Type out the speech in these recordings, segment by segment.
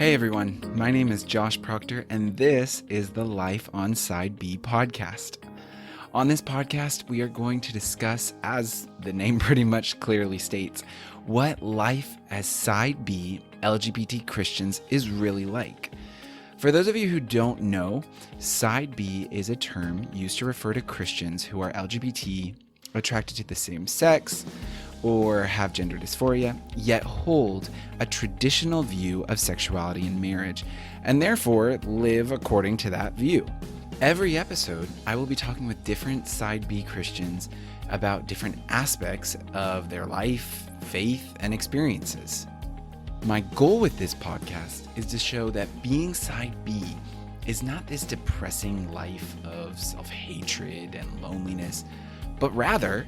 Hey everyone, my name is Josh Proctor, and this is the Life on Side B podcast. On this podcast, we are going to discuss, as the name pretty much clearly states, what life as Side B LGBT Christians is really like. For those of you who don't know, Side B is a term used to refer to Christians who are LGBT, attracted to the same sex, or have gender dysphoria, yet hold a traditional view of sexuality and marriage, and therefore live according to that view. Every episode, I will be talking with different Side B Christians about different aspects of their life, faith, and experiences. My goal with this podcast is to show that being Side B is not this depressing life of self-hatred and loneliness, but rather,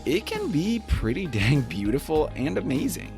it can be pretty dang beautiful and amazing.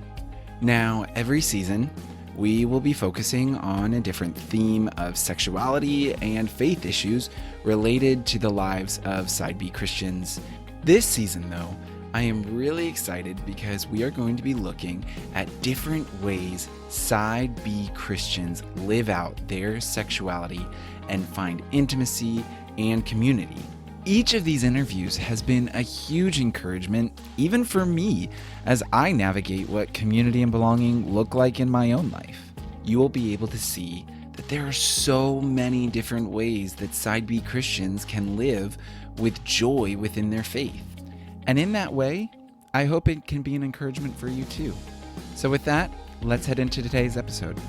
Now, every season, we will be focusing on a different theme of sexuality and faith issues related to the lives of Side B Christians. This season, though, I am really excited because we are going to be looking at different ways Side B Christians live out their sexuality and find intimacy and community. Each of these interviews has been a huge encouragement, even for me, as I navigate what community and belonging look like in my own life. You will be able to see that there are so many different ways that Side B Christians can live with joy within their faith. And in that way, I hope it can be an encouragement for you too. So with that, let's head into today's episode.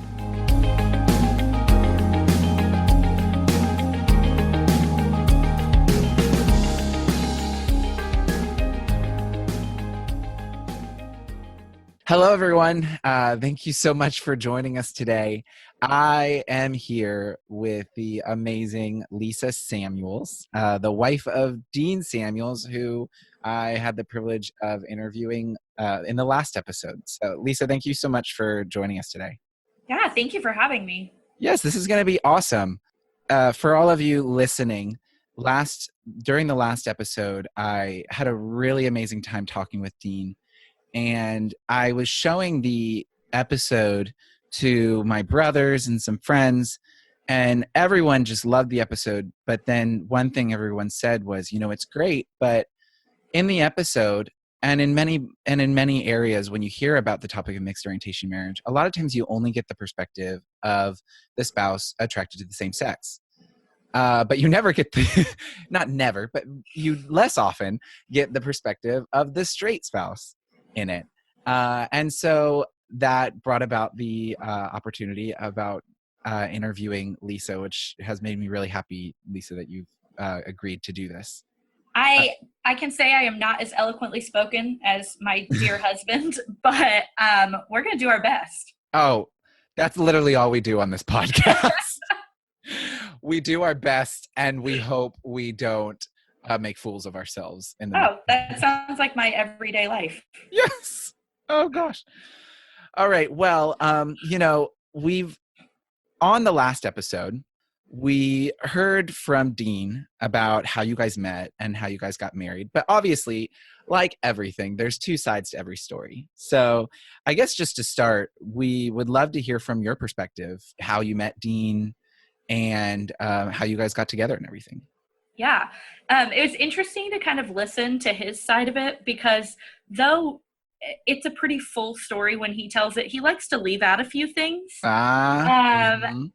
Hello, everyone. Thank you so much for joining us today. I am here with the amazing Lisa Samuels, the wife of Dean Samuels, who I had the privilege of interviewing in the last episode. So, Lisa, thank you so much for joining us today. Yeah, thank you for having me. Yes, this is going to be awesome. For all of you listening, during the last episode, I had a really amazing time talking with Dean. And I was showing the episode to my brothers and some friends, and everyone just loved the episode. But then one thing everyone said was, it's great, but in the episode and in many areas, when you hear about the topic of mixed orientation marriage, a lot of times you only get the perspective of the spouse attracted to the same sex. But you never get not never, but you less often get the perspective of the straight spouse in it. And so that brought about the opportunity about interviewing Lisa, which has made me really happy, Lisa, that you've agreed to do this. I can say I am not as eloquently spoken as my dear husband, but we're going to do our best. Oh, that's literally all we do on this podcast. We do our best, and we hope we don't make fools of ourselves. That sounds like my everyday life. Yes. Oh gosh. All right. Well, on the last episode, we heard from Dean about how you guys met and how you guys got married. But obviously, like everything, there's two sides to every story. So I guess just to start, we would love to hear from your perspective, how you met Dean and how you guys got together and everything. Yeah. It was interesting to kind of listen to his side of it because though it's a pretty full story when he tells it, he likes to leave out a few things. And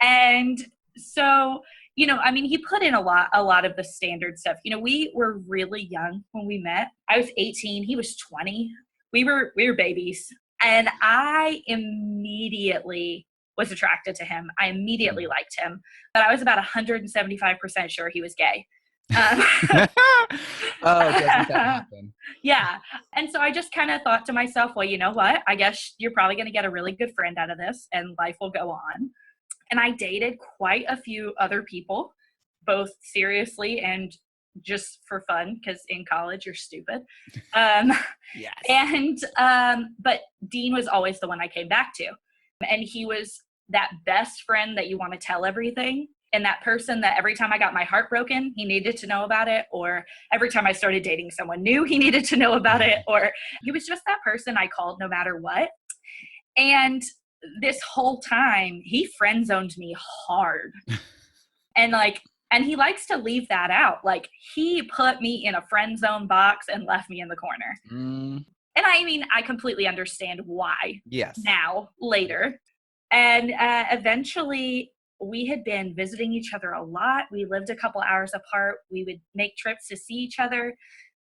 so, he put in a lot of the standard stuff. We were really young when we met. I was 18, he was 20. We were babies. And I immediately was attracted to him. I immediately liked him, but I was about 175% sure he was gay. Doesn't that happen? Yeah. And so I just kind of thought to myself, well, you know what? I guess you're probably going to get a really good friend out of this and life will go on. And I dated quite a few other people, both seriously and just for fun, because in college you're stupid. Yes. But Dean was always the one I came back to. And he was that best friend that you want to tell everything. And that person that every time I got my heart broken, he needed to know about it. Or every time I started dating someone new, he needed to know about it. Or he was just that person I called no matter what. And this whole time he friend zoned me hard. And like, and he likes to leave that out. Like, he put me in a friend zone box and left me in the corner. Mm, And I mean, I completely understand why yes. now, later. And eventually, we had been visiting each other a lot. We lived a couple hours apart. We would make trips to see each other.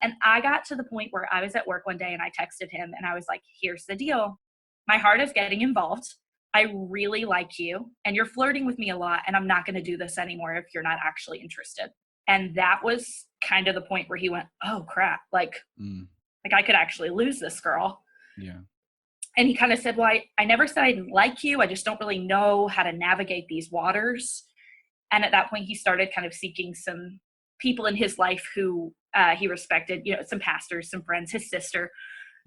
And I got to the point where I was at work one day and I texted him and I was like, here's the deal. My heart is getting involved. I really like you and you're flirting with me a lot. And I'm not going to do this anymore if you're not actually interested. And that was kind of the point where he went, oh crap. Like I could actually lose this girl. Yeah. And he kind of said, well, I never said I didn't like you. I just don't really know how to navigate these waters. And at that point, he started kind of seeking some people in his life who he respected, you know, some pastors, some friends, his sister.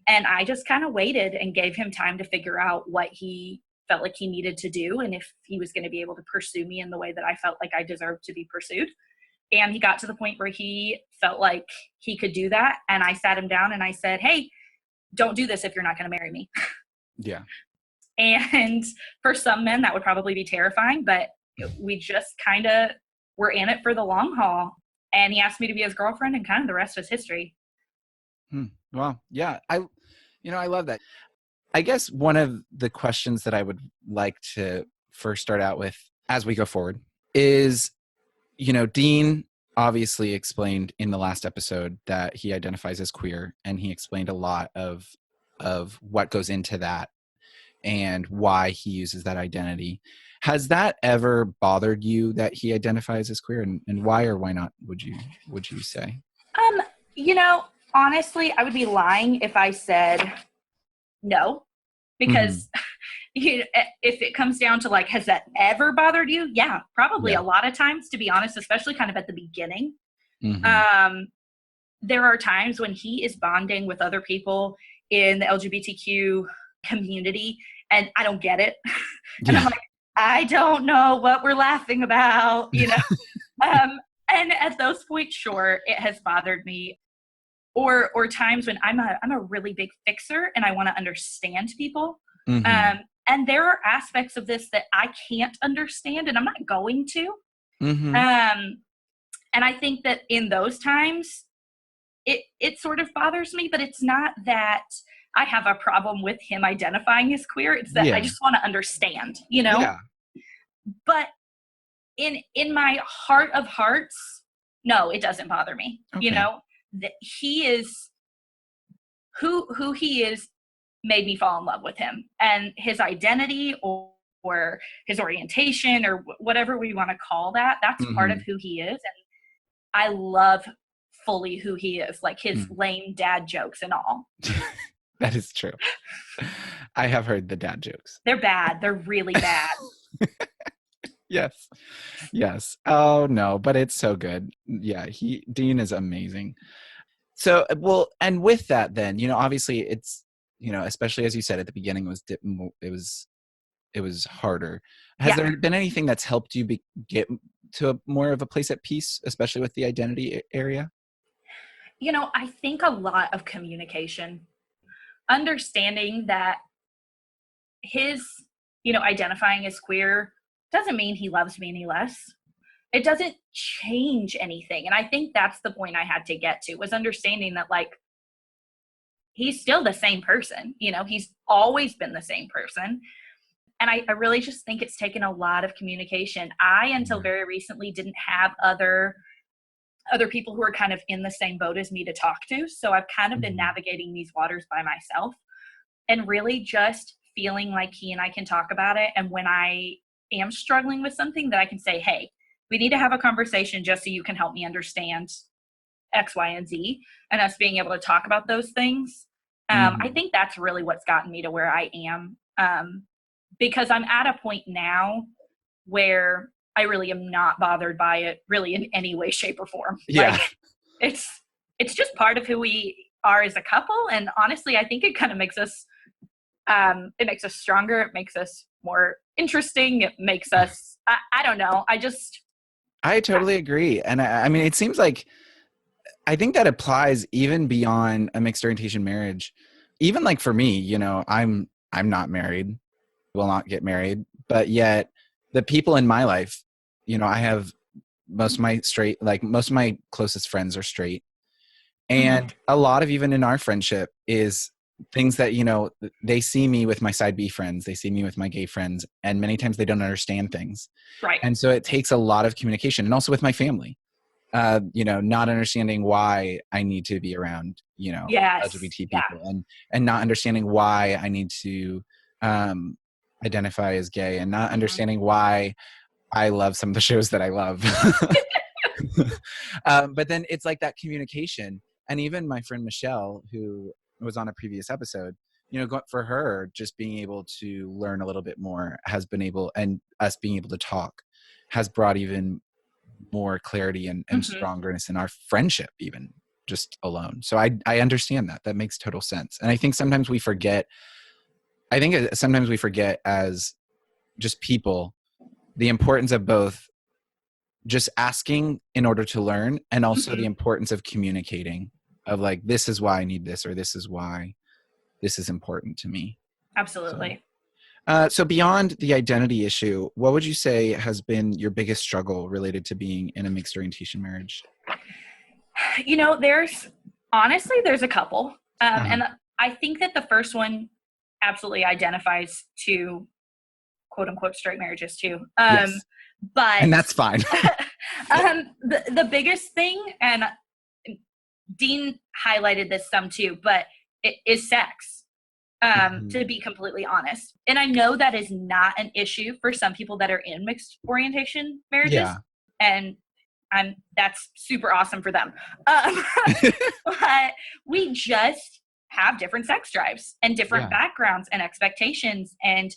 And I just kind of waited and gave him time to figure out what he felt like he needed to do and if he was going to be able to pursue me in the way that I felt like I deserved to be pursued. And he got to the point where he felt like he could do that. And I sat him down and I said, hey, don't do this if you're not going to marry me. Yeah. And for some men, that would probably be terrifying, but we just kind of were in it for the long haul. And he asked me to be his girlfriend, and kind of the rest was history. Wow. Yeah. I love that. I guess one of the questions that I would like to first start out with as we go forward is, Dean obviously explained in the last episode that he identifies as queer, and he explained a lot of what goes into that and why he uses that identity. Has that ever bothered you that he identifies as queer, and why or why not would you say? You know, honestly, I would be lying if I said no, because if it comes down to like, has that ever bothered you? Yeah, probably a lot of times, to be honest, especially kind of at the beginning. There are times when he is bonding with other people in the LGBTQ community and I don't get it. And I'm like, I don't know what we're laughing about, you know? And at those points, sure, it has bothered me. Or times when I'm a really big fixer and I want to understand people. And there are aspects of this that I can't understand and I'm not going to. And I think that in those times, it sort of bothers me, but it's not that I have a problem with him identifying as queer. It's that I just want to understand, you know? Yeah. But in my heart of hearts, no, it doesn't bother me. Okay. You know, that he is who he is made me fall in love with him, and his identity or his orientation or whatever we want to call that, that's part of who he is. And I love fully who he is, like his lame dad jokes and all. That is true. I have heard the dad jokes. They're bad. They're really bad. Yes. Oh no, but it's so good. Yeah, Dean is amazing. So, well, and with that then, obviously it's, especially as you said at the beginning, it was harder. Has there been anything that's helped you get to more of a place at peace, especially with the identity area? I think a lot of communication, understanding that his, identifying as queer doesn't mean he loves me any less. It doesn't change anything. And I think that's the point I had to get to, was understanding that, like, he's still the same person. He's always been the same person. And I really just think it's taken a lot of communication. Until very recently, didn't have other people who are kind of in the same boat as me to talk to. So I've kind of been navigating these waters by myself and really just feeling like he and I can talk about it. And when I am struggling with something, that I can say, hey, we need to have a conversation just so you can help me understand X, Y, and Z, and us being able to talk about those things. I think that's really what's gotten me to where I am, because I'm at a point now where I really am not bothered by it really in any way, shape, or form. Yeah. Like, it's just part of who we are as a couple. And honestly, I think it kind of makes us, stronger. It makes us more interesting. It makes us, I don't know. I totally agree. And I mean, it seems like, I think that applies even beyond a mixed orientation marriage. Even like for me, I'm not married. will not get married, but yet the people in my life, I have most of my closest friends are straight. Mm-hmm. And a lot of even in our friendship is things that, they see me with my side B friends, they see me with my gay friends, and many times they don't understand things. Right. And so it takes a lot of communication, and also with my family, not understanding why I need to be around, Yes. LGBT Yeah. people, and not understanding why I need to um, identify as gay, and not Mm-hmm. understanding why I love some of the shows that I love. But then it's like that communication. And even my friend Michelle, who was on a previous episode, for her, just being able to learn a little bit more and us being able to talk has brought even more clarity and Mm-hmm. strongerness in our friendship, even just alone. So I understand that. That makes total sense. And I think sometimes we forget, as just people, the importance of both just asking in order to learn, and also Mm-hmm. the importance of communicating, of like, this is why I need this, or this is why this is important to me. So Absolutely. so beyond the identity issue, what would you say has been your biggest struggle related to being in a mixed orientation marriage? There's a couple. Uh-huh. And I think that the first one absolutely identifies to quote unquote straight marriages too. Yes. But And that's fine. the biggest thing, and Dean highlighted this some too, but it is sex, Mhm. to be completely honest. And I know that is not an issue for some people that are in mixed orientation marriages. Yeah. And that's super awesome for them. Um, but we just have different sex drives and different Yeah. backgrounds and expectations. And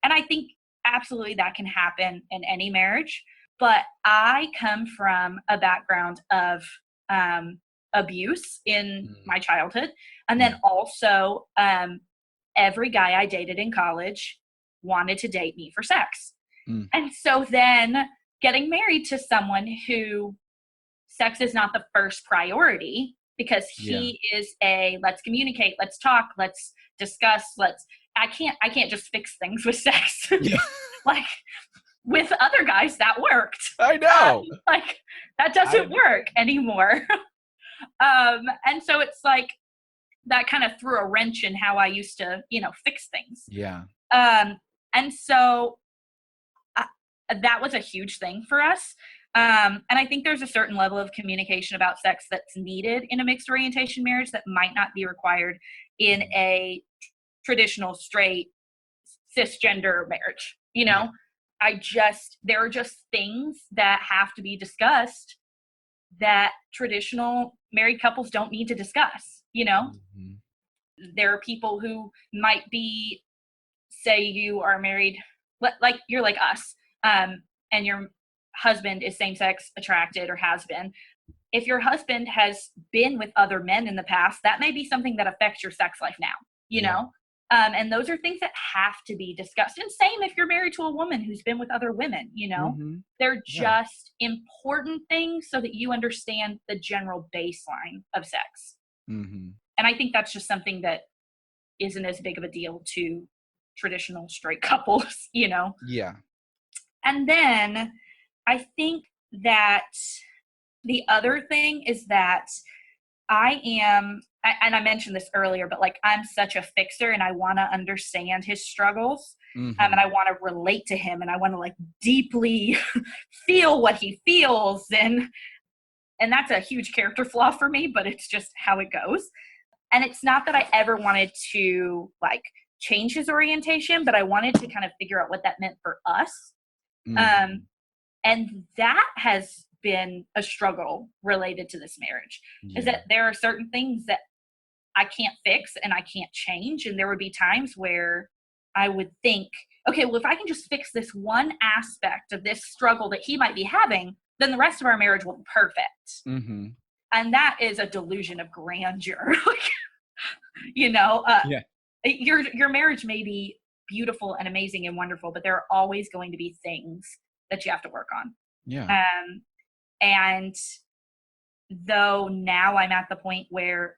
I think absolutely that can happen in any marriage. But I come from a background of um, abuse in Mm. my childhood. And Yeah. then also, every guy I dated in college wanted to date me for sex. Mm. And so then getting married to someone who sex is not the first priority, because Yeah. he is a let's communicate, let's talk, let's discuss, I can't just fix things with sex. Yeah. Like with other guys that worked. I know. Like that I doesn't know. work anymore. And so it's like that kind of threw a wrench in how I used to, fix things. Yeah. Um, and so uh, that was a huge thing for us. And I think there's a certain level of communication about sex that's needed in a mixed orientation marriage that might not be required in a traditional straight cisgender marriage. Yeah. There are just things that have to be discussed that traditional married couples don't need to discuss. Mhm. There are people who might be, say you are married, like you're like us, and your husband is same-sex attracted or has been. If your husband has been with other men in the past, that may be something that affects your sex life now, you Yeah. know? And those are things that have to be discussed. And same if you're married to a woman who's been with other women. Mhm. They're Yeah. just important things so that you understand the general baseline of sex. Mhm. And I think that's just something that isn't as big of a deal to traditional straight couples. Yeah. And then I think that the other thing is that and I mentioned this earlier, but like I'm such a fixer and I want to understand his struggles. And I Mhm. want to relate to him and I want to like deeply feel what he feels. And that's a huge character flaw for me, but it's just how it goes. And it's not that I ever wanted to like change his orientation, but I wanted to kind of figure out what that meant for us. Um, Mhm. and that has been a struggle related to this marriage, is Yeah. that there are certain things that I can't fix and I can't change. And there would be times where I would think, okay, well, if I can just fix this one aspect of this struggle that he might be having, then the rest of our marriage will be perfect. Mhm. And that is a delusion of grandeur. you know, uh, Yeah. your marriage may be beautiful and amazing and wonderful, but there are always going to be things that you have to work on. Yeah. And though now I'm at the point where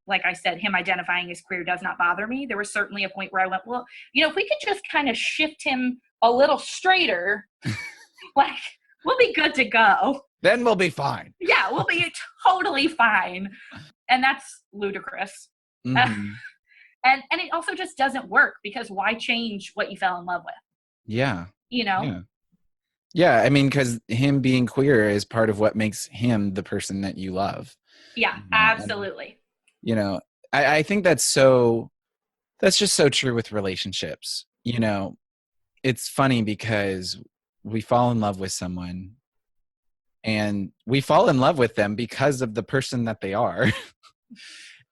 like I said, him identifying as queer does not bother me. There was certainly a point where I went, well, if we could just kind of shift him a little straighter, like, we'll be good to go. Then we'll be fine. Yeah, we'll be totally fine. And that's ludicrous. Mm-hmm. And it also just doesn't work, because why change what you fell in love with? Yeah. Yeah. Yeah, I mean, because him being queer is part of what makes him the person that you love. Yeah, absolutely. And, I think that's just so true with relationships. It's funny because we fall in love with someone and we fall in love with them because of the person that they are.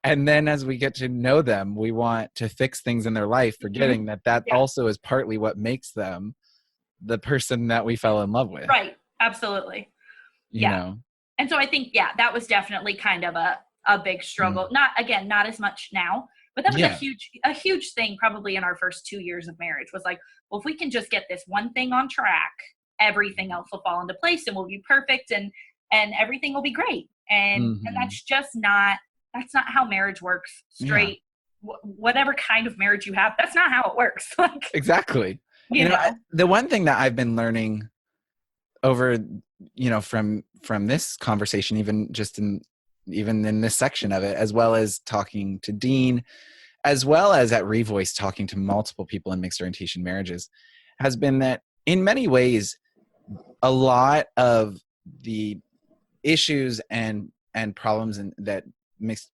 And then as we get to know them, we want to fix things in their life, forgetting that also is partly what makes them the person that we fell in love with. Right. Absolutely. And so I think, that was definitely kind of a big struggle. Not as much now, but that was a huge thing probably in our first 2 years of marriage, was like, well, if we can just get this one thing on track, everything else will fall into place and we'll be perfect, and everything will be great. And that's just that's not how marriage works. Straight, whatever kind of marriage you have, that's not how it works. Like, exactly. The one thing that I've been learning over, from this conversation, even in this section of it, as well as talking to Dean, as well as at Revoice talking to multiple people in mixed orientation marriages, has been that in many ways, a lot of the issues and problems that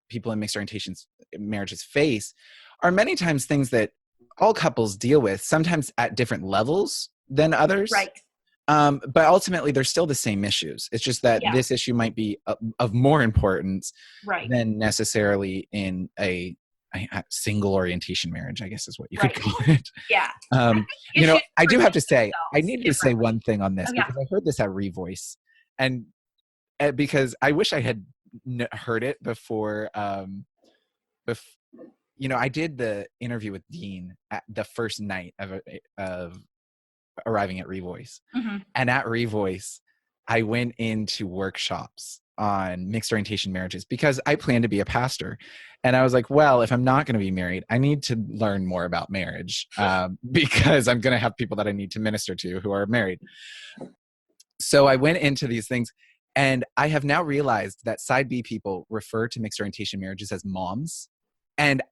people in mixed orientations marriages face are many times things that all couples deal with, sometimes at different levels than others. Right. But ultimately, they're still the same issues. It's just that this issue might be of more importance than necessarily in a single orientation marriage, I guess is what you could call it. Yeah. I do have to say, I need to say one thing on this, because I heard this at Revoice, and because I wish I had heard it before. I did the interview with Dean at the first night of arriving at Revoice. And at Revoice, I went into workshops on mixed orientation marriages because I plan to be a pastor. And I was like, well, if I'm not going to be married, I need to learn more about marriage because I'm going to have people that I need to minister to who are married. So I went into these things, and I have now realized that side B people refer to mixed orientation marriages as moms. And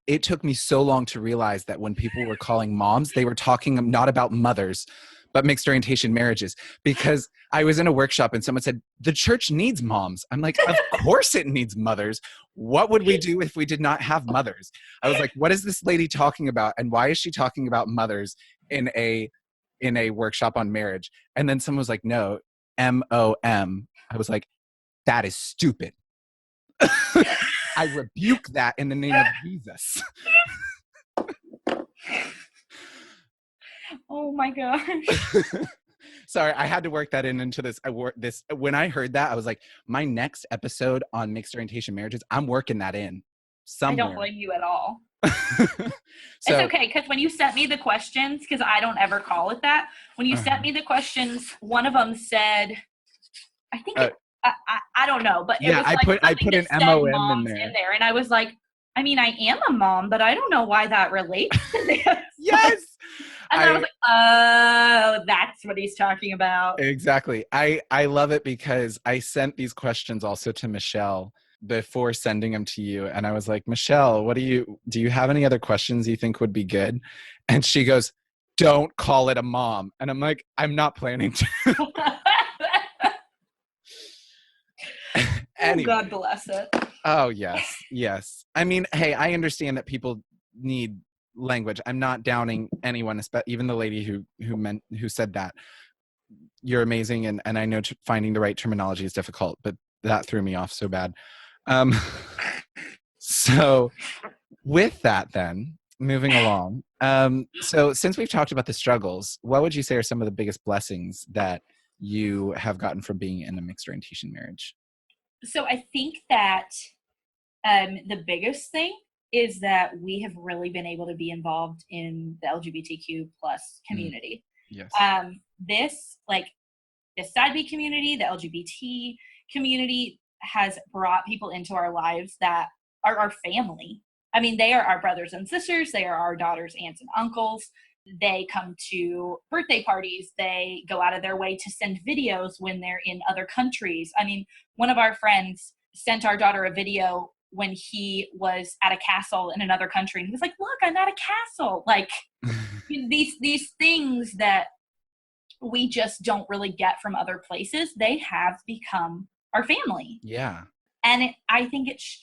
it took me so long to realize that when people were calling moms, they were talking not about mothers, but mixed orientation marriages. Because I was in a workshop and someone said, the church needs moms. I'm like, of course it needs mothers. What would we do if we did not have mothers? I was like, what is this lady talking about? And why is she talking about mothers in a workshop on marriage? And then someone was like, no, MOM. I was like, that is stupid. I rebuke that in the name of Jesus. Oh my gosh. Sorry, I had to work that into this. When I heard that, I was like, my next episode on mixed orientation marriages, I'm working that in somewhere. I don't blame you at all. It's okay, because when you sent me the questions, because I don't ever call it that, when you sent me the questions, one of them said, I think I don't know, but it was like I put an MOM in there, and I was like, I mean, I am a mom, but I don't know why that relates to this. Yes. And then I was like, oh, that's what he's talking about. Exactly. I love it because I sent these questions also to Michelle before sending them to you. And I was like, Michelle, do you have any other questions you think would be good? And she goes, don't call it a mom. And I'm like, I'm not planning to. Anyway. Oh, God bless it. Oh, yes. Yes. I mean, hey, I understand that people need language. I'm not downing anyone, even the lady who said that. You're amazing. And I know finding the right terminology is difficult, but that threw me off so bad. So with that, then moving along. So since we've talked about the struggles, what would you say are some of the biggest blessings that you have gotten from being in a mixed orientation marriage? So I think that the biggest thing is that we have really been able to be involved in the LGBTQ plus community. Yes. The side B community, the LGBT community, has brought people into our lives that are our family. I mean, they are our brothers and sisters. They are our daughters, aunts, and uncles. They come to birthday parties. They go out of their way to send videos when they're in other countries. I mean, one of our friends sent our daughter a video when he was at a castle in another country. And he was like, look, I'm at a castle. Like these things that we just don't really get from other places, they have become our family. Yeah. And I think it's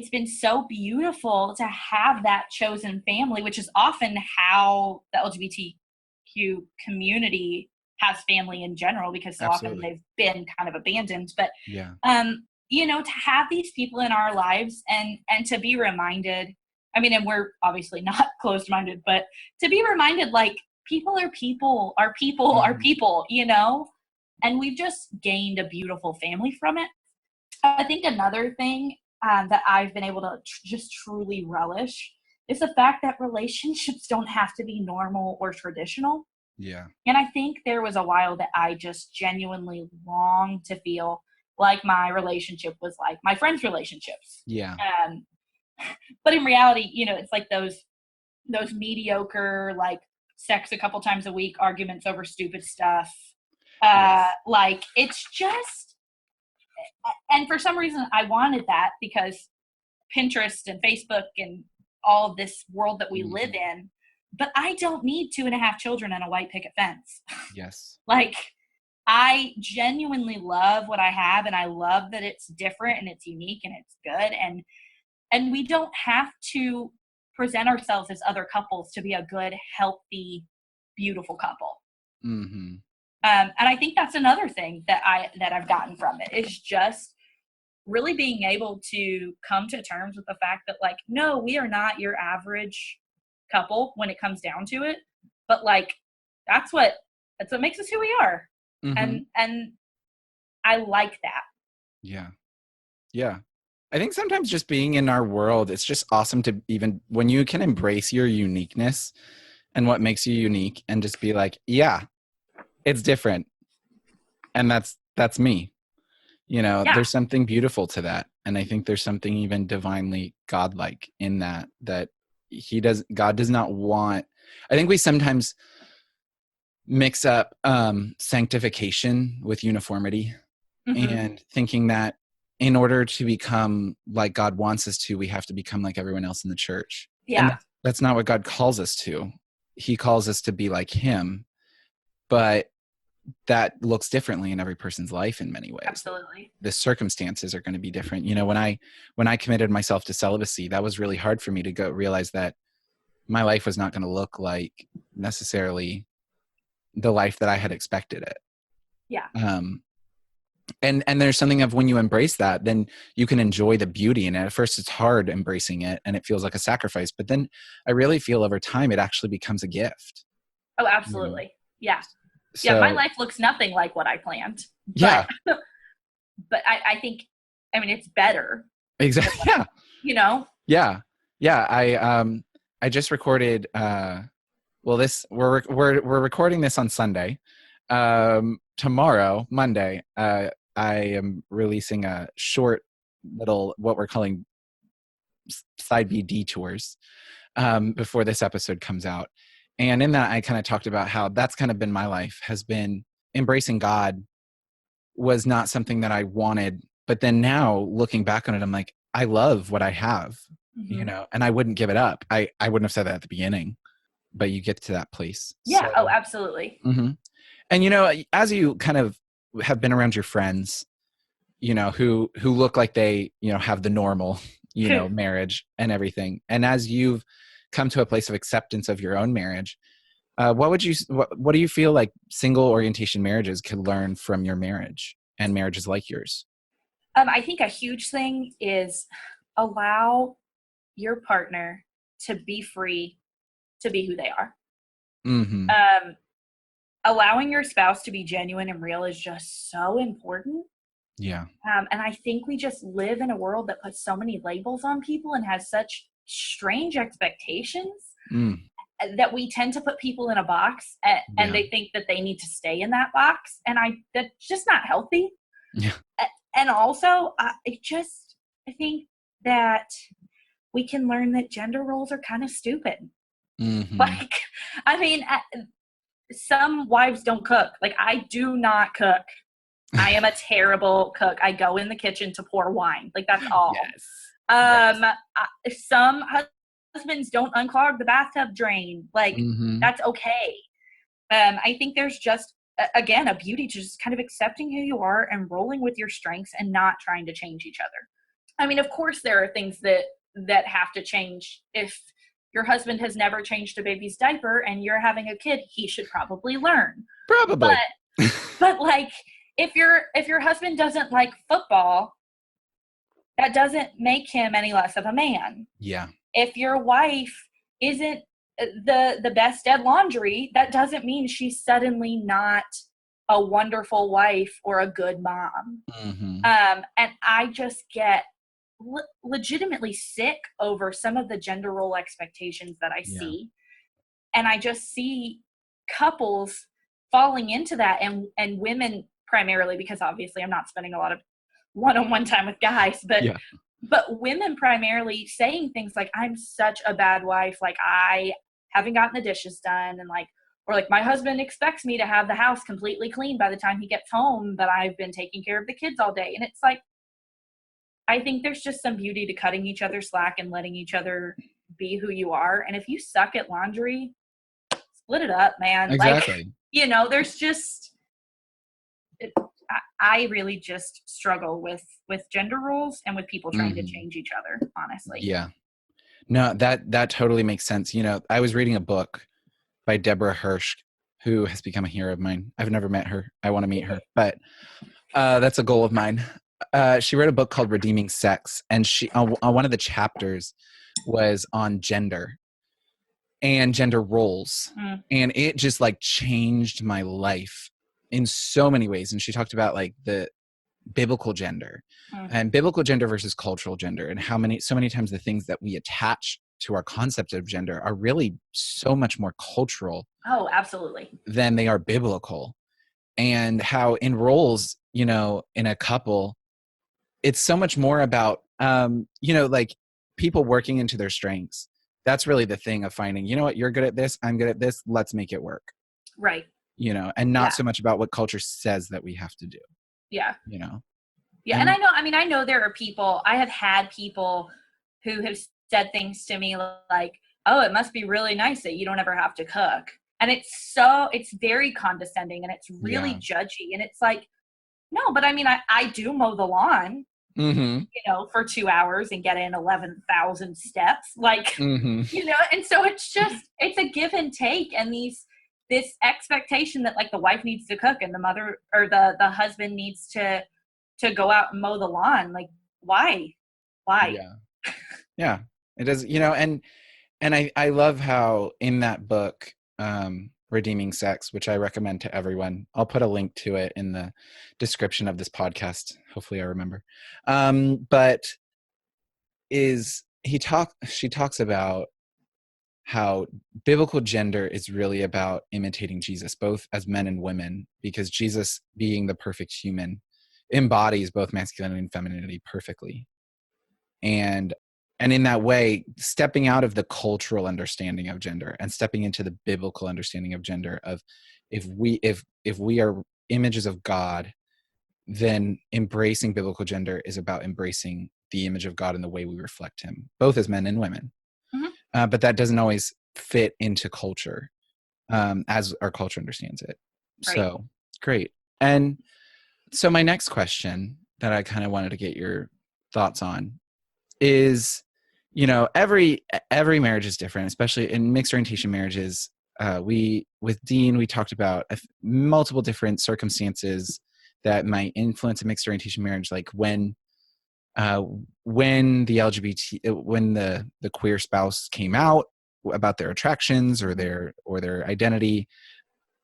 been so beautiful to have that chosen family, which is often how the LGBTQ community has family in general, because so often Absolutely. they've been kind of abandoned. But, Yeah. to have these people in our lives and to be reminded, I mean, and we're obviously not closed-minded, but to be reminded, like, people are people, are people, are people, and we've just gained a beautiful family from it. I think another thing that I've been able to just truly relish is the fact that relationships don't have to be normal or traditional. Yeah. And I think there was a while that I just genuinely longed to feel like my relationship was like my friends' relationships. Yeah. Um, but in reality, it's like those mediocre, like, sex a couple times a week arguments over stupid stuff. Yes. Like, it's just, and for some reason I wanted that because Pinterest and Facebook and all of this world that we live in, but I don't need 2.5 children and a white picket fence. Yes. Like, I genuinely love what I have, and I love that it's different and it's unique and it's good. And we don't have to present ourselves as other couples to be a good, healthy, beautiful couple. Mm-hmm. And I think that's another thing that I've gotten from it, is just really being able to come to terms with the fact that, like, no, we are not your average couple when it comes down to it, but like that's what makes us who we are. Mm-hmm. And I like that. Yeah. Yeah. I think sometimes just being in our world, it's just awesome to even when you can embrace your uniqueness and what makes you unique and just be like, yeah, it's different. And that's me. Yeah, There's something beautiful to that. And I think there's something even divinely godlike in that God does not want. I think we sometimes mix up sanctification with uniformity, mm-hmm. and thinking that in order to become like God wants us to, we have to become like everyone else in the church. And Yeah, that's not what God calls us to. He calls us to be like him, but that looks differently in every person's life in many ways. absolutely. The circumstances are going to be different. When I committed myself to celibacy, that was really hard for me to go realize that my life was not going to look like necessarily the life that I had expected it. Yeah. And there's something of when you embrace that, then you can enjoy the beauty in it. At first it's hard embracing it and it feels like a sacrifice, but then I really feel over time it actually becomes a gift. Oh, You know? absolutely. Yeah. Yeah, my So life looks nothing like what I planned, but yeah, I think, I mean, it's better than exactly. what Yeah. you know. Yeah. I just recorded well, this we're recording this on Sunday. Tomorrow, Monday, I am releasing a short little what we're calling side B detours before this episode comes out. And in that, I kind of talked about how that's kind of been my life, has been embracing God was not something that I wanted. But then now looking back on it, I'm like, I love what I have, Mm-hmm. and I wouldn't give it up. I wouldn't have said that at the beginning, but you get to that place. Yeah. Oh, So, absolutely. mhm. And, as you kind of have been around your friends, who look like they, have the normal, marriage and everything. And as you've come to a place of acceptance of your own marriage, what do you feel like single orientation marriages could learn from your marriage and marriages like yours? I think a huge thing is allow your partner to be free to be who they are. Mm-hmm. Um, Allowing your spouse to be genuine and real is just so important. Yeah. And I think we just live in a world that puts so many labels on people and has such strange expectations Mm. that we tend to put people in a box, and Yeah. they think that they need to stay in that box. And that's just not healthy. Yeah. and also I think that we can learn that gender roles are kind of stupid. Mm-hmm. Like, I mean, some wives don't cook. Like, I do not cook. I am a terrible cook. I go in the kitchen to pour wine. Like, that's all. Yes. Um, Yes. some husbands don't unclog the bathtub drain. Like, Mm-hmm. that's okay. I think there's just, again, a beauty to just kind of accepting who you are and rolling with your strengths and not trying to change each other. I mean, of course, there are things that have to change. If your husband has never changed a baby's diaper and you're having a kid, he should probably learn. But Probably. like, if your husband doesn't like football, that doesn't make him any less of a man. Yeah. If your wife isn't the best at laundry, that doesn't mean she's suddenly not a wonderful wife or a good mom. Mm-hmm. And I just get legitimately sick over some of the gender role expectations that I Yeah. see, and I just see couples falling into that, and women primarily, because obviously I'm not spending a lot of one-on-one time with guys, Yeah. but women primarily saying things like, I'm such a bad wife, like I haven't gotten the dishes done, and like, or like, my husband expects me to have the house completely clean by the time he gets home, but I've been taking care of the kids all day. And it's like, I think there's just some beauty to cutting each other slack and letting each other be who you are. And if you suck at laundry, split it up, man. Like, Exactly. there's just, I really just struggle with gender roles and with people trying to Mm-hmm. change each other, honestly. Yeah. No, that totally makes sense. I was reading a book by Deborah Hirsch, who has become a hero of mine. I've never met her. I want to meet her, but that's a goal of mine. She wrote a book called Redeeming Sex, and she on one of the chapters was on gender and gender roles, Mm, and it just like changed my life in so many ways. And she talked about like the biblical gender mm. and biblical gender versus cultural gender, and how so many times the things that we attach to our concept of gender are really so much more cultural Oh, absolutely. than they are biblical. And how in roles, in a couple, it's so much more about like people working into their strengths. That's really the thing of finding, what, you're good at this, I'm good at this, let's make it work. Right. And not Yeah. so much about what culture says that we have to do. Yeah. you know Yeah. And and I know there are people, I have had people who have said things to me like, oh, it must be really nice that you don't ever have to cook. And it's very condescending and it's really yeah. judgy. And it's like, no, but I mean, I do mow the lawn, Mm-hmm. for 2 hours and get in 11,000 steps. Like, Mm-hmm. and so it's a give and take. And this expectation that like the wife needs to cook and the mother or the husband needs to go out and mow the lawn. Like, why? Why? Yeah. Yeah. It does. And I love how in that book, Redeeming Sex, which I recommend to everyone, I'll put a link to it in the description of this podcast. Hopefully I remember. But she talks about how biblical gender is really about imitating Jesus, both as men and women, because Jesus, being the perfect human, embodies both masculinity and femininity perfectly. And in that way, stepping out of the cultural understanding of gender and stepping into the biblical understanding of gender, of if we are images of God, then embracing biblical gender is about embracing the image of God in the way we reflect him, both as men and women. Mhm. But that doesn't always fit into culture, as our culture understands it. Right. So great. And so my next question that I kind of wanted to get your thoughts on is, every marriage is different, especially in mixed orientation marriages. We with Dean, we talked about multiple different circumstances that might influence a mixed orientation marriage, like when the the queer spouse came out about their attractions or their identity,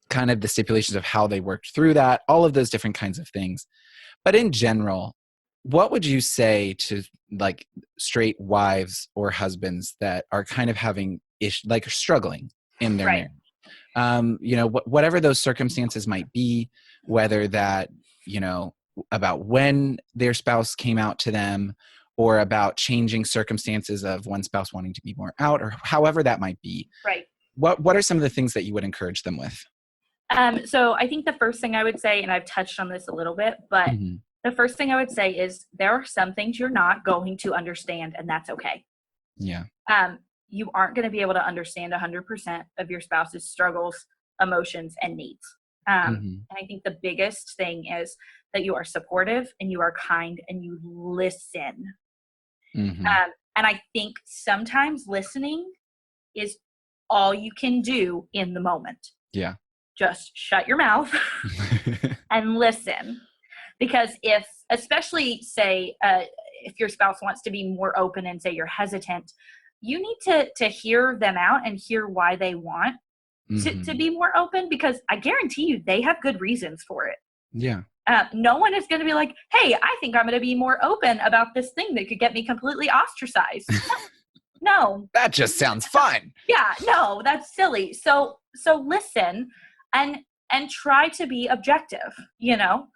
kind of the stipulations of how they worked through that, all of those different kinds of things. But in general, what would you say to like straight wives or husbands that are kind of having like struggling in their Right. marriage? Whatever those circumstances might be, whether that, about when their spouse came out to them, or about changing circumstances of one spouse wanting to be more out, or however that might be. Right. What are some of the things that you would encourage them with? So I think the first thing I would say, and I've touched on this a little bit, but Mm-hmm. the first thing I would say is there are some things you're not going to understand, and that's okay. Yeah. You aren't going to be able to understand 100% of your spouse's struggles, emotions, and needs. Mm-hmm. And I think the biggest thing is that you are supportive and you are kind and you listen. Mm-hmm. And I think sometimes listening is all you can do in the moment. Yeah. Just shut your mouth and listen. Because if, especially say, if your spouse wants to be more open and say you're hesitant, you need to hear them out and hear why they want to be more open, because I guarantee you they have good reasons for it. Yeah. No one is going to be like, hey, I think I'm going to be more open about this thing that could get me completely ostracized. No. That just sounds fun. Yeah, no, that's silly. So listen and try to be objective, you know.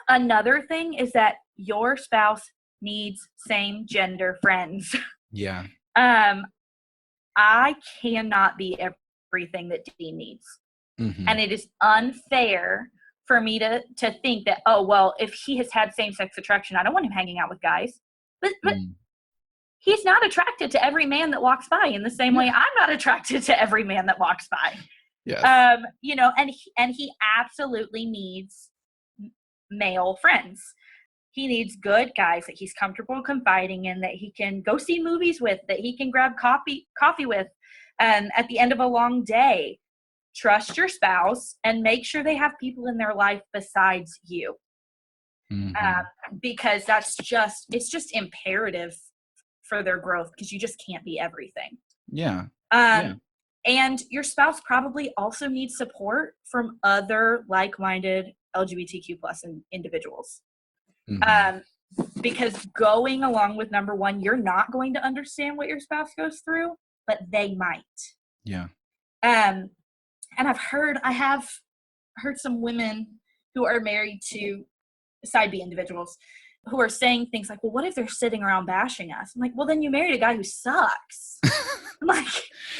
Another thing is that your spouse needs same gender friends. Yeah. I cannot be everything that Dean needs. Mm-hmm. And it is unfair for me to think that, oh, well, if he has had same-sex attraction, I don't want him hanging out with guys. But he's not attracted to every man that walks by in the same way I'm not attracted to every man that walks by. Yes. You know, and he absolutely needs male friends. He needs good guys that he's comfortable confiding in, that he can go see movies with, that he can grab coffee with at the end of a long day. Trust your spouse and make sure they have people in their life besides you. Because it's just imperative for their growth, because you just can't be everything. Yeah. And your spouse probably also needs support from other like-minded LGBTQ plus individuals. Because going along with number one, you're not going to understand what your spouse goes through, but they might. Yeah. And I have heard some women who are married to side B individuals who are saying things like, well, what if they're sitting around bashing us? I'm like, well, then you married a guy who sucks. I'm like,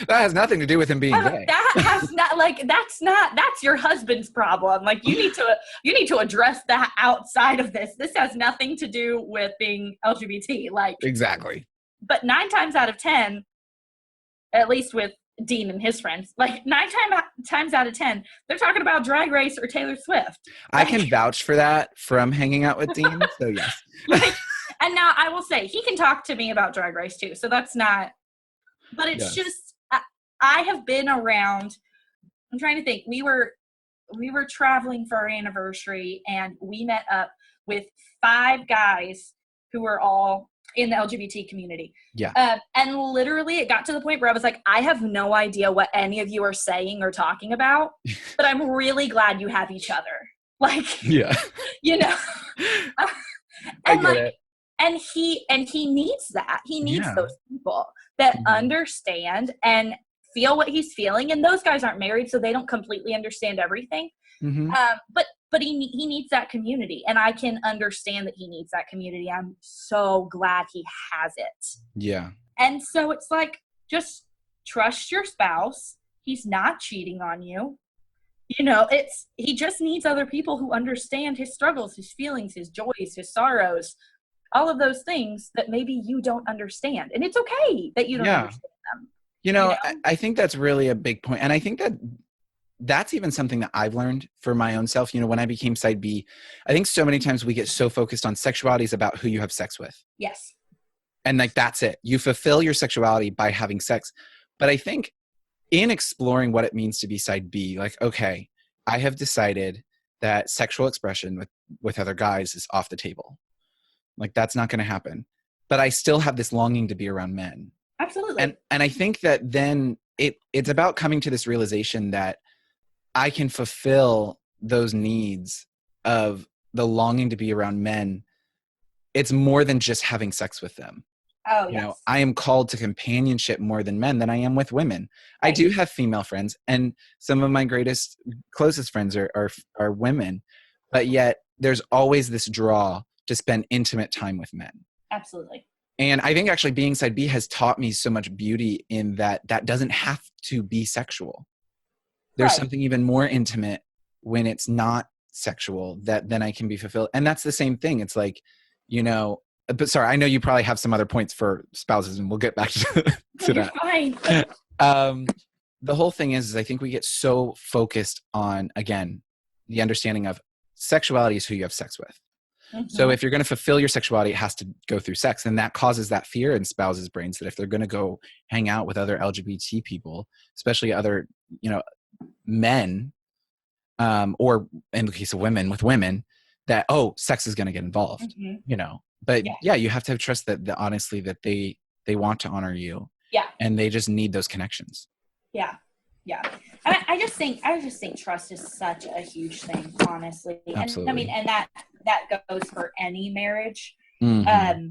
that has nothing to do with him being gay. That has not, like, that's your husband's problem. Like, you need to address that outside of this. This has nothing to do with being LGBT. Like, exactly. But 9 times out of 10, at least with Dean and his friends, like 9 times out of 10, they're talking about Drag Race or Taylor Swift. I can vouch for that from hanging out with Dean. So yes. And now I will say he can talk to me about Drag Race too. So that's not. But it's just, I have been around, I'm trying to think, we were traveling for our anniversary and we met up with 5 guys who were all in the LGBT community. Yeah. And literally it got to the point where I was like, I have no idea what any of you are saying or talking about, but I'm really glad you have each other. Like, yeah. You know, I get it. And he needs that. He needs those people that understand and feel what he's feeling. And those guys aren't married, so they don't completely understand everything. But he needs that community, and I can understand that he needs that community. I'm so glad he has it. Yeah. And so it's like, just trust your spouse. He's not cheating on you. You know, he just needs other people who understand his struggles, his feelings, his joys, his sorrows, all of those things that maybe you don't understand. And it's okay that you don't understand them. You know? I think that's really a big point. And I think that's even something that I've learned for my own self. You know, when I became side B, I think so many times we get so focused on sexuality is about who you have sex with. Yes. And like, that's it. You fulfill your sexuality by having sex. But I think in exploring what it means to be side B, like, okay, I have decided that sexual expression with other guys is off the table. Like, that's not going to happen. But I still have this longing to be around men. Absolutely. And I think that then it's about coming to this realization that I can fulfill those needs of the longing to be around men. It's more than just having sex with them. Oh, you know, I am called to companionship more than men than I am with women. Right. I do have female friends, and some of my closest friends are women, but yet there's always this draw to spend intimate time with men. Absolutely. And I think actually being side B has taught me so much beauty in that doesn't have to be sexual. There's something even more intimate when it's not sexual that then I can be fulfilled. And that's the same thing. It's like, you know, but sorry, I know you probably have some other points for spouses and we'll get back to You're that. fine. The whole thing is I think we get so focused on, again, the understanding of sexuality is who you have sex with. Mm-hmm. So if you're going to fulfill your sexuality, it has to go through sex. And that causes that fear in spouses' brains that if they're going to go hang out with other LGBT people, especially other, you know, men, or in the case of women with women, that, oh, sex is going to get involved, Mm-hmm. you know. But yeah, you have to have trust that honestly, that they want to honor you. Yeah. And they just need those connections. Yeah. Yeah. I just think trust is such a huge thing, honestly. Absolutely. And I mean, and that goes for any marriage. Mm-hmm.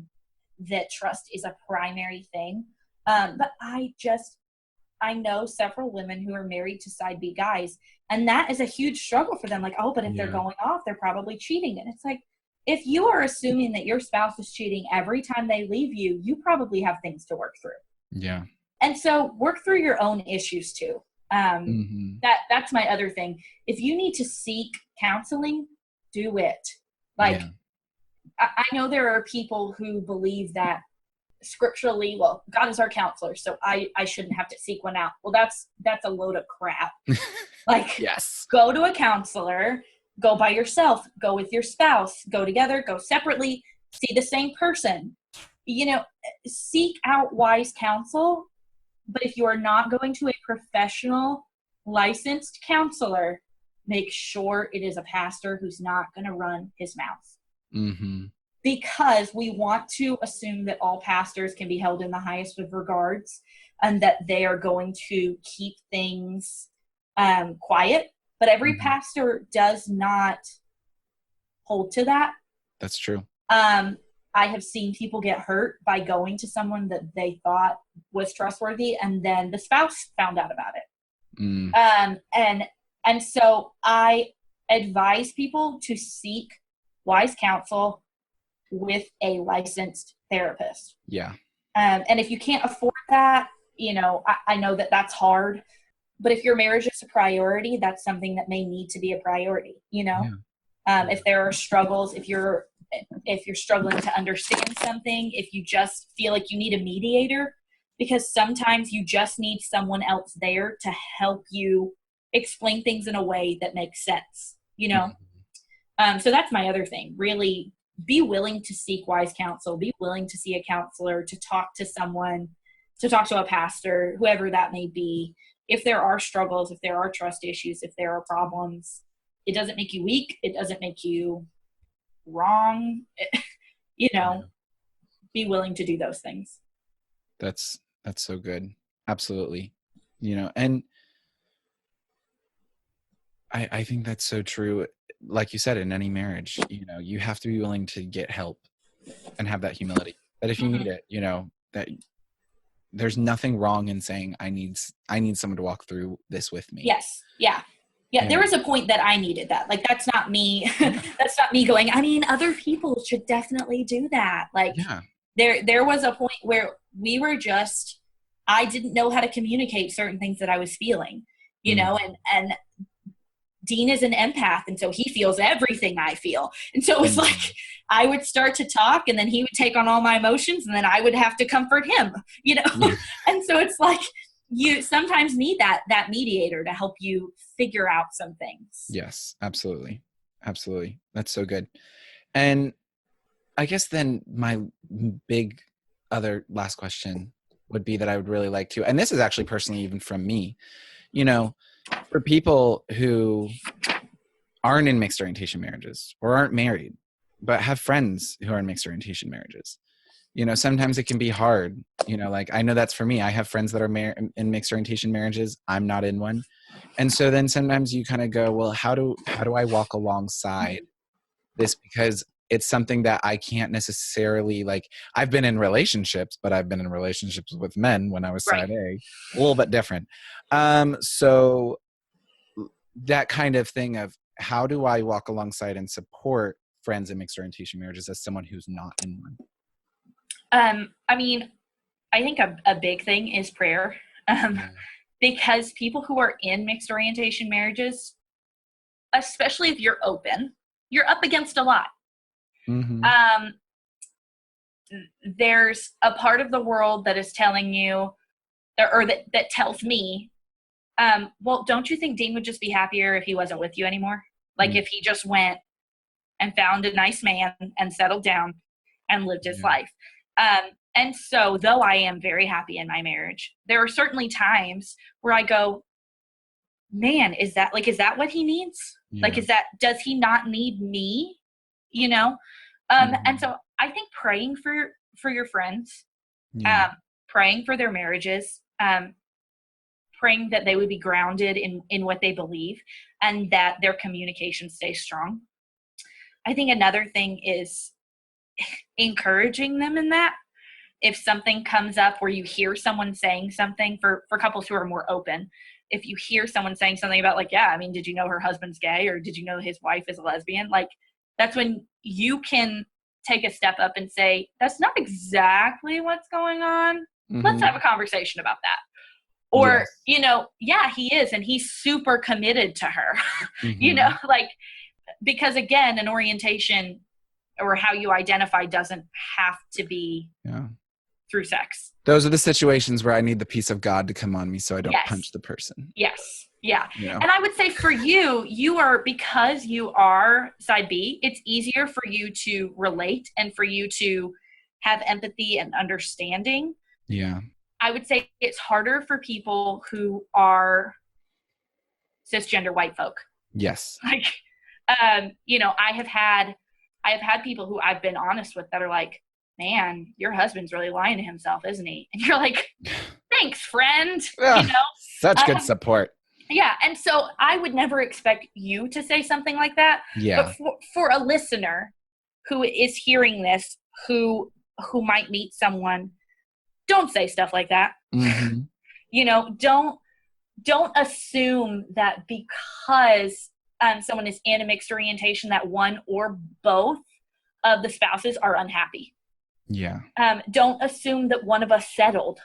That trust is a primary thing. But I know several women who are married to side B guys, and that is a huge struggle for them. Like, oh, but if they're going off, they're probably cheating. And it's like, if you are assuming that your spouse is cheating every time they leave you, you probably have things to work through. Yeah. And so work through your own issues too. That's my other thing. If you need to seek counseling, do it. Like, I know there are people who believe that scripturally, well, God is our counselor, so I shouldn't have to seek one out. Well, that's a load of crap. Like, yes, go to a counselor, go by yourself, go with your spouse, go together, go separately, see the same person. You know, seek out wise counsel. But if you are not going to a professional licensed counselor, make sure it is a pastor who's not going to run his mouth. Mm-hmm. Because we want to assume that all pastors can be held in the highest of regards and that they are going to keep things quiet. But every pastor does not hold to that. That's true. I have seen people get hurt by going to someone that they thought was trustworthy, and then the spouse found out about it. And so I advise people to seek wise counsel with a licensed therapist. Yeah. And if you can't afford that, you know, I know that that's hard, but if your marriage is a priority, that's something that may need to be a priority, you know? If there are struggles, if you're struggling to understand something, if you just feel like you need a mediator, because sometimes you just need someone else there to help you explain things in a way that makes sense, you know? So that's my other thing. Really be willing to seek wise counsel, be willing to see a counselor, to talk to someone, to talk to a pastor, whoever that may be. If there are struggles, if there are trust issues, if there are problems, it doesn't make you weak. It doesn't make you wrong. You know, be willing to do those things. That's so good. Absolutely. You know, and I think that's so true. Like you said, in any marriage, you know, you have to be willing to get help and have that humility. That if you need it, you know, that there's nothing wrong in saying, I need someone to walk through this with me. Yes. Yeah. Yeah. There was a point that I needed that. Like, that's not me. That's not me going, I mean, other people should definitely do that. Like, there was a point where we were just, I didn't know how to communicate certain things that I was feeling, you know, and Dean is an empath, and so he feels everything I feel. And so it was like I would start to talk, and then he would take on all my emotions, and then I would have to comfort him, you know? And so it's like you sometimes need that mediator to help you figure out some things. Yes, absolutely. Absolutely. That's so good. And I guess then my big other last question would be that I would really like to, and this is actually personally even from me, you know, for people who aren't in mixed orientation marriages or aren't married, but have friends who are in mixed orientation marriages, you know, sometimes it can be hard, you know, like I know that's for me. I have friends that are in mixed orientation marriages. I'm not in one. And so then sometimes you kind of go, well, how do I walk alongside this? Because it's something that I can't necessarily, like, I've been in relationships, but I've been in relationships with men when I was side A, a little bit different. So that kind of thing of how do I walk alongside and support friends in mixed orientation marriages as someone who's not in one? I mean, I think a big thing is prayer. Yeah. Because people who are in mixed orientation marriages, especially if you're open, you're up against a lot. Mm-hmm. There's a part of the world that is telling you, or that tells me, well, don't you think Dean would just be happier if he wasn't with you anymore? Like if he just went and found a nice man and settled down and lived his life. And so though I am very happy in my marriage, there are certainly times where I go, man, is that what he needs? Yeah. Like, does he not need me? You know? And so I think praying for your friends, praying for their marriages, praying that they would be grounded in what they believe and that their communication stays strong. I think another thing is encouraging them in that. If something comes up where you hear someone saying something, for couples who are more open, if you hear someone saying something about like, yeah, I mean, did you know her husband's gay, or did you know his wife is a lesbian? Like, that's when you can take a step up and say, that's not exactly what's going on. Mm-hmm. Let's have a conversation about that. Or, yeah, he is, and he's super committed to her. Like, because again, an orientation or how you identify doesn't have to be through sex. Those are the situations where I need the peace of God to come on me so I don't punch the person. Yes. Yeah. And I would say for you are, because you are side B, it's easier for you to relate and for you to have empathy and understanding. Yeah. I would say it's harder for people who are cisgender white folk. Yes. Like, I have had people who I've been honest with that are like, man, your husband's really lying to himself, isn't he? And you're like, thanks, friend. Such good support. Yeah. And so I would never expect you to say something like that. Yeah. But for a listener who is hearing this, who might meet someone, don't say stuff like that. Mm-hmm. Don't assume that because someone is in a mixed orientation that one or both of the spouses are unhappy. Yeah. Don't assume that one of us settled.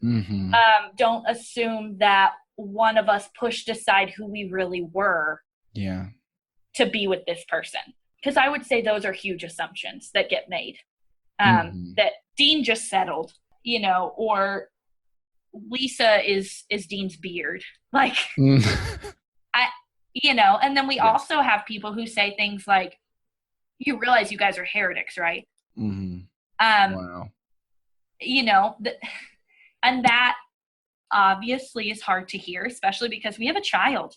Mm-hmm. Don't assume that one of us pushed aside who we really were. Yeah. To be with this person. Because I would say those are huge assumptions that get made. That Dean just settled, or Lisa is Dean's beard. Like, and then we also have people who say things like, you realize you guys are heretics, right? Mm-hmm. Wow. And that obviously is hard to hear, especially because we have a child,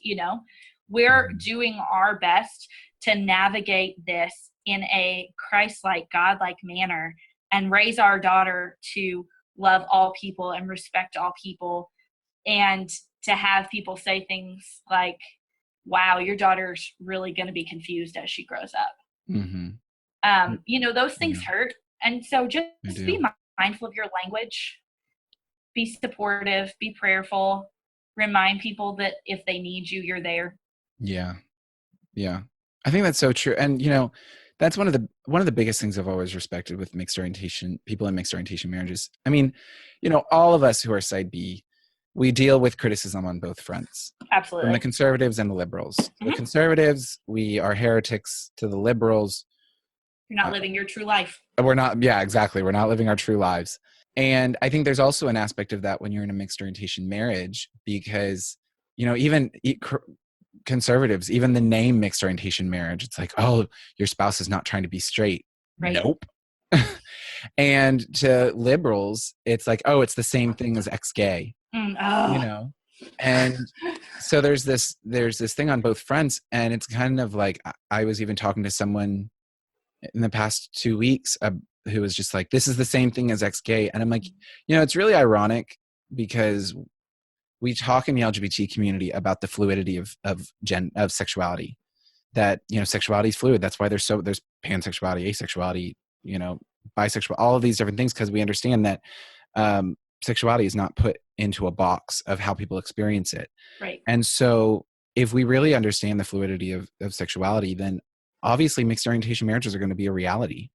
we're doing our best to navigate this in a Christ-like, God-like manner and raise our daughter to love all people and respect all people. And to have people say things like, wow, your daughter's really going to be confused as she grows up. Mm-hmm. Those things hurt. And so just be mindful of your language, be supportive, be prayerful, remind people that if they need you, you're there. Yeah. Yeah. I think that's so true. And, that's one of the biggest things I've always respected with people in mixed orientation marriages. I mean, all of us who are side B, we deal with criticism on both fronts. Absolutely. From the conservatives and the liberals. Mm-hmm. The conservatives, we are heretics. To the liberals, you're not living your true life. We're not. Yeah, exactly. We're not living our true lives. And I think there's also an aspect of that when you're in a mixed orientation marriage, because, even conservatives, even the name mixed orientation marriage, it's like, oh, your spouse is not trying to be straight. Right. Nope. And to liberals, it's like, oh, it's the same thing as ex-gay. And so there's this thing on both fronts, and it's kind of like, I was even talking to someone in the past 2 weeks who was just like, this is the same thing as ex-gay. And I'm like, it's really ironic because we talk in the LGBT community about the fluidity of sexuality, that, sexuality is fluid. That's why there's pansexuality, asexuality, bisexual, all of these different things, because we understand that sexuality is not put into a box of how people experience it. Right. And so if we really understand the fluidity of sexuality, then obviously mixed orientation marriages are going to be a reality.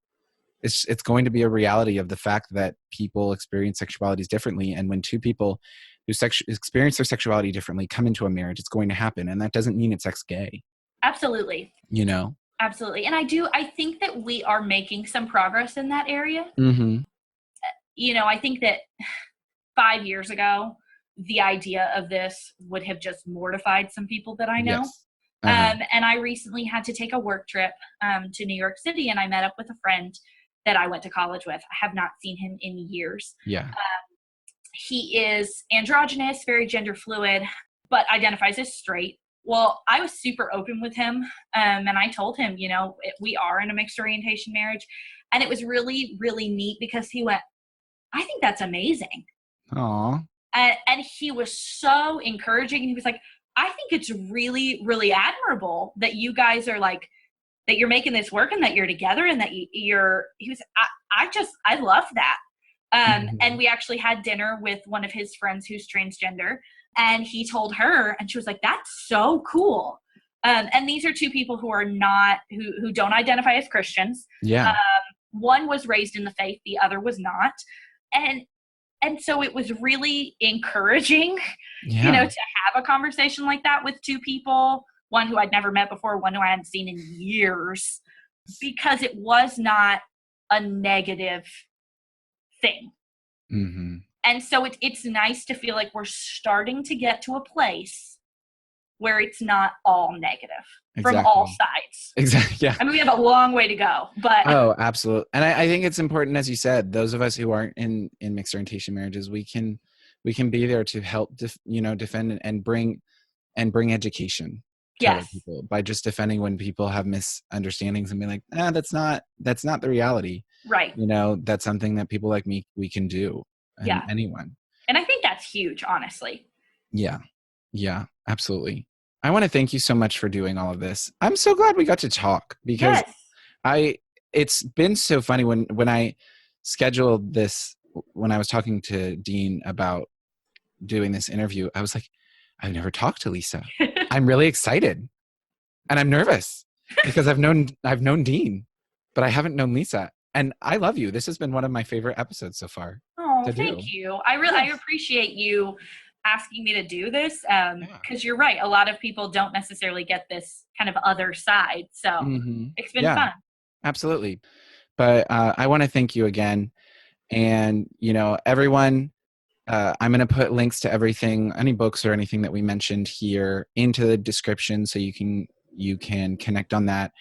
It's going to be a reality of the fact that people experience sexualities differently, and when two people who experience their sexuality differently come into a marriage, it's going to happen, and that doesn't mean it's sex gay. Absolutely. You know. Absolutely. And I think that we are making some progress in that area. Mm-hmm. You know, I think that 5 years ago, the idea of this would have just mortified some people that I know. Yes. Uh-huh. And I recently had to take a work trip to New York City, and I met up with a friend that I went to college with. I have not seen him in years. Yeah. He is androgynous, very gender fluid, but identifies as straight. Well, I was super open with him, and I told him, you know, we are in a mixed orientation marriage. And it was really, really neat because he went, I think that's amazing. Aw. And he was so encouraging. He was like, I think it's really, really admirable that you guys are like, that you're making this work and that you're together and that he was, I love that. And we actually had dinner with one of his friends who's transgender, and he told her, and she was like, that's so cool. And these are two people who are not, who don't identify as Christians. Yeah. One was raised in the faith, the other was not. And so it was really encouraging, you know, to have a conversation like that with two people, one who I'd never met before, one who I hadn't seen in years, because it was not a negative thing. Mm-hmm. And so it's nice to feel like we're starting to get to a place where it's not all negative from all sides. Exactly. Yeah. I mean, we have a long way to go, but oh, absolutely. And I think it's important, as you said, those of us who aren't in mixed orientation marriages, we can be there to help, defend and bring education to other people by just defending when people have misunderstandings and be like, that's not the reality. Right. You know, that's something that people like me, we can do. And anyone. And I think that's huge, honestly. Yeah. Yeah, absolutely. I want to thank you so much for doing all of this. I'm so glad we got to talk because it's been so funny when I scheduled this, when I was talking to Dean about doing this interview, I was like, I've never talked to Lisa. I'm really excited and I'm nervous because I've known Dean, but I haven't known Lisa. And I love you. This has been one of my favorite episodes so far. Oh, thank you. I appreciate you asking me to do this because you're right. A lot of people don't necessarily get this kind of other side. So it's been fun. Absolutely. But I want to thank you again. And, you know, everyone, I'm going to put links to everything, any books or anything that we mentioned here into the description so you can connect on that.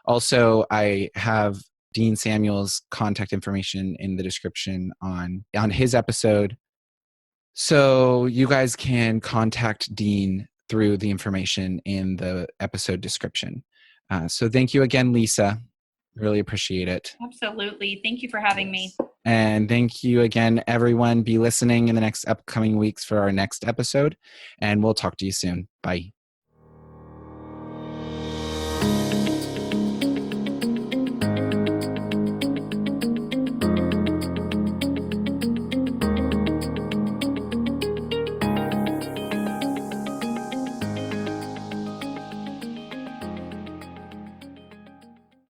Also, I have Dean Samuel's contact information in the description on his episode. So you guys can contact Dean through the information in the episode description. So thank you again, Lisa. Really appreciate it. Absolutely. Thank you for having me. And thank you again, everyone. Be listening in the next upcoming weeks for our next episode, and we'll talk to you soon. Bye.